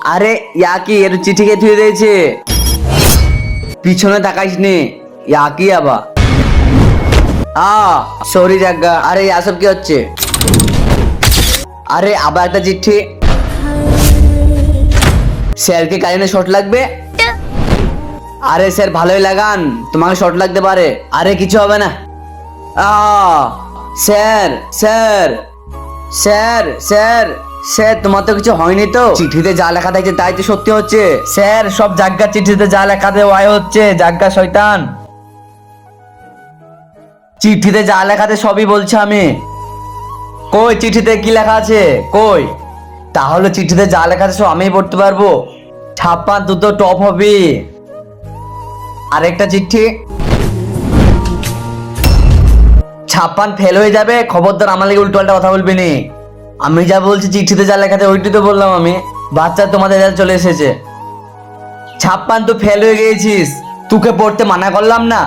আরে ইয়া কি এর চিঠি কে থুয়ে দিয়েছে? পিছনে তাকাইস নি, ইয়া কি আবা? সরি জাগা। আরে সব কি হচ্ছে? আরে আবার একটা চিঠি। স্যারকে কারেন্টে শর্ট লাগবে। আরে স্যার ভালোই লাগান, তোমাকে শর্ট লাগতে পারে। আরে কিছু হবে না। Sir sir sir sir sir তোমার তো কিছু হয়নি তো? চিঠিতে যা লেখা থাকছে তাই তো সত্যি হচ্ছে। স্যার সব জাগ্গা চিঠিতে যা লেখা দেয় ওয়াই হচ্ছে, জাগ্গা শয়তান। চিঠিতে যা লেখা আছে সবই বলছি আমি। কই চিঠিতে কি লেখা আছে কই? তাহলে চিঠিতে যা লেখা আছে সব আমিই পড়তে পারবো। ছাপ্পা দুটো টপ হবি। আরেকটা চিঠি। 56 ফেল হয়ে যাবে, খবরদার আমার লাগে উল্টো পাল্টা কথা বলবি নি। আমি যা বলছি চিঠিতে যা লেখা আছে ওইটাই তো বললাম আমি। বাচ্চা তোমাদের রেজাল্ট চলে এসেছে। 56 তুই ফেল হয়ে গিয়েছিস, তোকে পড়তে মানা করলাম না?